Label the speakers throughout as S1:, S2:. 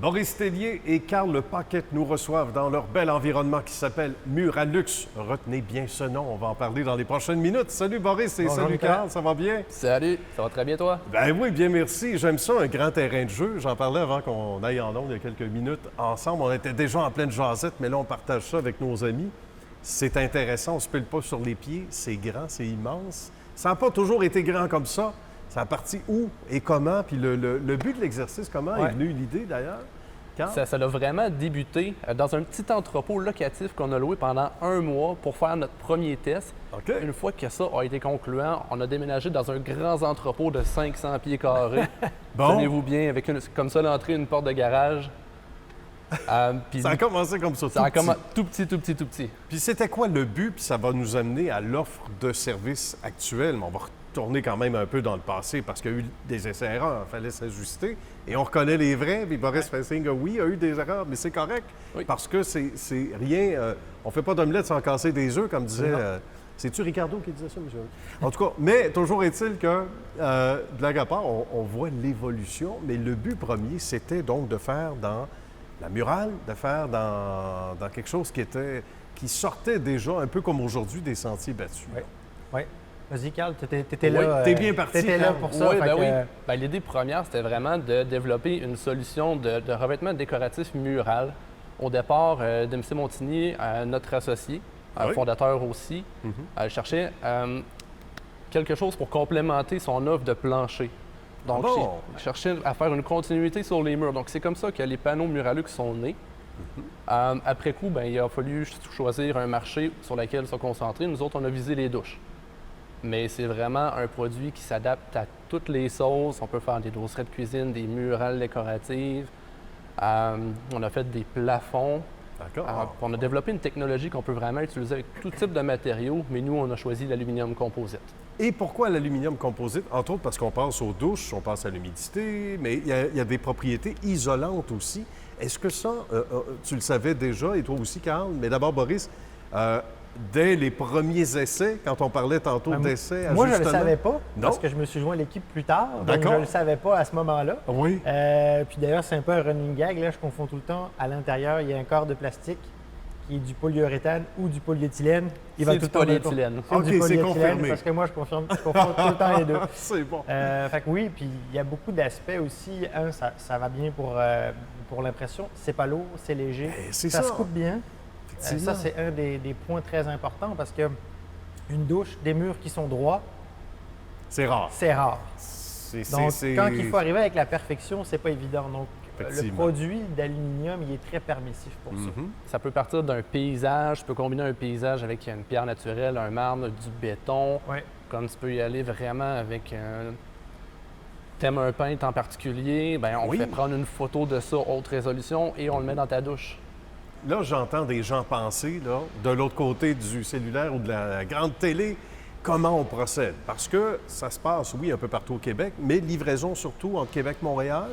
S1: Boris Tellier et Carl Paquette nous reçoivent dans leur bel environnement qui s'appelle Muralux. Retenez bien ce nom, on va en parler dans les prochaines minutes. Salut Boris et salut Carl, ça va bien?
S2: Salut, ça va très bien toi?
S1: Ben oui, bien merci. J'aime ça, un grand terrain de jeu. J'en parlais avant qu'on aille en ondes il y a quelques minutes ensemble. On était déjà en pleine jasette, mais là on partage ça avec nos amis. C'est intéressant, on se pile pas sur les pieds, c'est grand, c'est immense. Ça n'a pas toujours été grand comme ça. Ça a parti où et comment? Puis le but de l'exercice, comment est venue l'idée d'ailleurs?
S2: Ça a vraiment débuté dans un petit entrepôt locatif qu'on a loué pendant 1 mois pour faire notre premier test.
S1: Okay.
S2: Une fois que ça a été concluant, on a déménagé dans un grand entrepôt de 500 pieds carrés.
S1: Bon.
S2: Tenez-vous bien, avec comme ça l'entrée, une porte de garage.
S1: Ça a commencé comme ça,
S2: tout petit.
S1: Puis c'était quoi le but? Puis ça va nous amener à l'offre de services actuelle. On va retourner quand même un peu dans le passé parce qu'il y a eu des essais-erreurs, il fallait s'ajuster. Et on reconnaît les vrais, puis Boris fait signe, oui, il y a eu des erreurs, mais c'est correct.
S2: Oui.
S1: Parce que c'est rien... on fait pas d'omelette sans casser des œufs, comme disait... c'est-tu Ricardo qui disait ça, monsieur? En tout cas, mais toujours est-il que, blague à part, on voit l'évolution, mais le but premier, c'était donc de faire dans la murale, de faire dans quelque chose qui sortait déjà, un peu comme aujourd'hui, des sentiers battus.
S3: Oui. Vas-y, Carl, t'étais là.
S1: T'es bien parti.
S3: T'étais là pour ça.
S2: Oui. L'idée première, c'était vraiment de développer une solution de revêtement décoratif mural. Au départ, Dempsey Montigny, notre associé, fondateur aussi, cherchait quelque chose pour complémenter son offre de plancher. Donc, il cherchait à faire une continuité sur les murs. Donc, c'est comme ça que les panneaux Muralux sont nés. Après coup, il a fallu choisir un marché sur lequel se concentrer. Nous autres, on a visé les douches. Mais c'est vraiment un produit qui s'adapte à toutes les sauces. On peut faire des dosseraie de cuisine, des murales décoratives. On a fait des plafonds.
S1: D'accord.
S2: On a développé une technologie qu'on peut vraiment utiliser avec tout type de matériaux, mais nous, on a choisi l'aluminium composite.
S1: Et pourquoi l'aluminium composite? Entre autres parce qu'on pense aux douches, on pense à l'humidité, mais il y a des propriétés isolantes aussi. Est-ce que ça, tu le savais déjà, et toi aussi, Carl? Mais d'abord, Boris, dès les premiers essais, quand on parlait tantôt d'essais,
S3: moi, je ne le savais pas, parce que je me suis joint à l'équipe plus tard, donc je ne le savais pas à ce moment-là.
S1: Oui.
S3: Puis d'ailleurs, c'est un peu un running gag, là, je confonds tout le temps. À l'intérieur, il y a un corps de plastique qui est du polyuréthane ou du polyéthylène.
S2: C'est du polyéthylène.
S1: OK, c'est confirmé.
S3: Parce que moi, je confonds tout le temps les deux.
S1: C'est bon.
S3: Fait que oui, puis il y a beaucoup d'aspects aussi. Ça va bien pour l'impression. C'est pas lourd, c'est léger. Ça se coupe bien. Ça, c'est un des points très importants parce que une douche, des murs qui sont droits,
S1: c'est rare.
S3: C'est rare. Donc, quand il faut arriver avec la perfection, c'est pas évident. Donc, le produit d'aluminium, il est très permissif pour ça.
S2: Ça peut partir d'un paysage, tu peux combiner un paysage avec une pierre naturelle, un marbre, du béton. Comme tu peux y aller vraiment avec t'aimes un peintre en particulier, on fait prendre une photo de ça, haute résolution, et on le met dans ta douche.
S1: Là, j'entends des gens penser, là, de l'autre côté du cellulaire ou de la grande télé, comment on procède. Parce que ça se passe, oui, un peu partout au Québec, mais livraison surtout entre Québec et Montréal,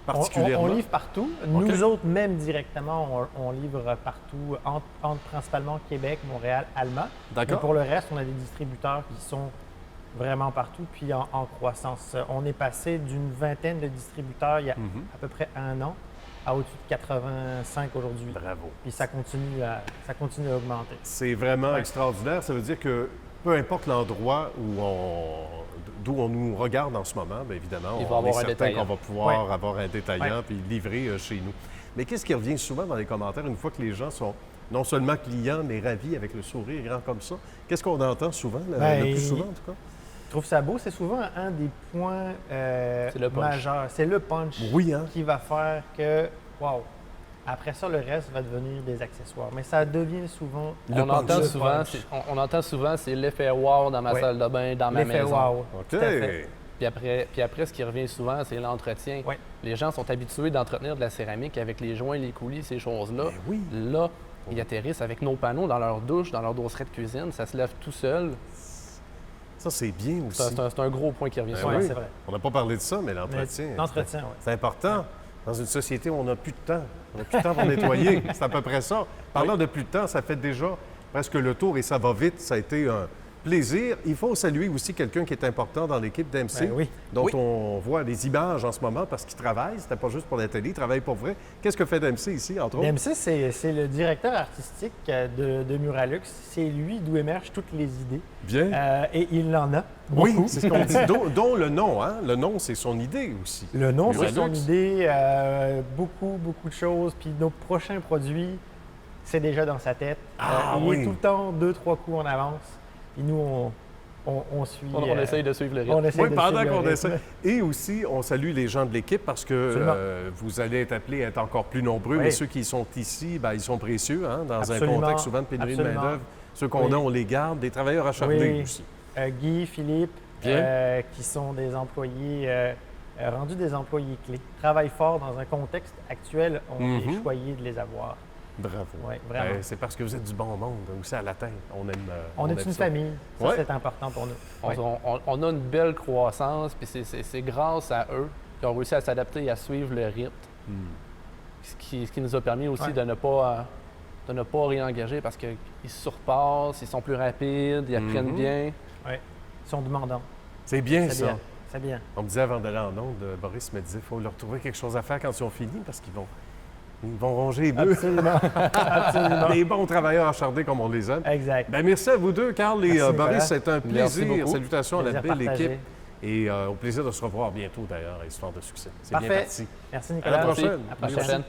S1: particulièrement.
S3: On livre partout. Nous autres, même directement, on livre partout, entre principalement Québec, Montréal, Allemand.
S1: D'accord.
S3: Mais pour le reste, on a des distributeurs qui sont vraiment partout, puis en croissance. On est passé d'une vingtaine de distributeurs il y a à peu près 1 an à au-dessus de 85 aujourd'hui.
S1: Bravo.
S3: Puis ça continue à augmenter.
S1: C'est vraiment extraordinaire. Ça veut dire que peu importe l'endroit d'où on nous regarde en ce moment, bien évidemment, on est certain qu'on va pouvoir avoir un détaillant puis livrer chez nous. Mais qu'est-ce qui revient souvent dans les commentaires une fois que les gens sont non seulement clients, mais ravis avec le sourire grand comme ça? Qu'est-ce qu'on entend souvent, le plus souvent en tout cas?
S3: Je trouve ça beau. C'est souvent un des points majeurs. C'est le punch qui va faire que, wow, après ça, le reste va devenir des accessoires. Mais ça devient souvent...
S2: On entend souvent, c'est l'effet wow dans ma salle de bain, dans ma maison.
S3: L'effet wow.
S1: OK.
S2: Puis après, ce qui revient souvent, c'est l'entretien. Les gens sont habitués d'entretenir de la céramique avec les joints, les coulis, ces choses-là. Là, ils atterrissent avec nos panneaux dans leur douche, dans leur dosseraie de cuisine. Ça se lève tout seul.
S1: Ça, c'est bien aussi.
S2: C'est un gros point qui revient souvent.
S3: C'est vrai.
S1: On n'a pas parlé de ça, mais l'entretien.
S3: L'entretien,
S1: c'est important. Dans une société où on n'a plus de temps. On n'a plus de temps pour nettoyer. C'est à peu près ça. Parlant de plus de temps, ça fait déjà presque le tour et ça va vite. Ça a été plaisir. Il faut saluer aussi quelqu'un qui est important dans l'équipe d'AMC, dont on voit les images en ce moment parce qu'il travaille. C'était pas juste pour la télé, il travaille pour vrai. Qu'est-ce que fait d'AMC ici, entre autres?
S3: DMC, c'est le directeur artistique de Muralux. C'est lui d'où émergent toutes les idées.
S1: Bien.
S3: Et il en a beaucoup.
S1: Oui, c'est ce qu'on dit. Dont le nom, hein? Le nom, c'est son idée aussi.
S3: Le nom, c'est son idée. Beaucoup de choses. Puis nos prochains produits, c'est déjà dans sa tête. Il est tout le temps 2-3 coups en avance. Et nous, on suit.
S2: On essaye de suivre le rythme.
S1: Oui, pendant qu'on essaie. Et aussi, on salue les gens de l'équipe parce que vous allez être appelés à être encore plus nombreux. Mais ceux qui sont ici, ils sont précieux, hein, dans un contexte souvent de pénurie de main-d'œuvre. Ceux qu'on a, on les garde. Des travailleurs acharnés aussi.
S3: Guy, Philippe, qui sont des employés. Rendus des employés clés. Travaillent fort dans un contexte actuel. On est choyé de les avoir.
S1: Bravo.
S3: Oui, vraiment.
S1: C'est parce que vous êtes du bon monde aussi à la tête.
S3: On est une famille. Ça, c'est important pour nous.
S2: On a une belle croissance, puis c'est grâce à eux qui ont réussi à s'adapter et à suivre le rythme. Ce qui nous a permis aussi de ne pas réengager parce qu'ils se surpassent, ils sont plus rapides, ils apprennent bien.
S3: Oui, ils sont demandants.
S1: C'est bien ça.
S3: C'est bien.
S1: On me disait avant d'aller en onde, Boris me disait qu'il faut leur trouver quelque chose à faire quand ils ont fini parce qu'ils vont ronger les bœufs.
S3: Absolument.
S1: Des bons travailleurs acharnés comme on les aime.
S3: Exact.
S1: Merci à vous deux, Carl et Boris. C'est un plaisir. Salutations à la belle équipe. Et au plaisir de se revoir bientôt, d'ailleurs, à Histoire de succès. C'est bien parti.
S3: Merci, Nicolas.
S1: À la prochaine.
S2: À la prochaine.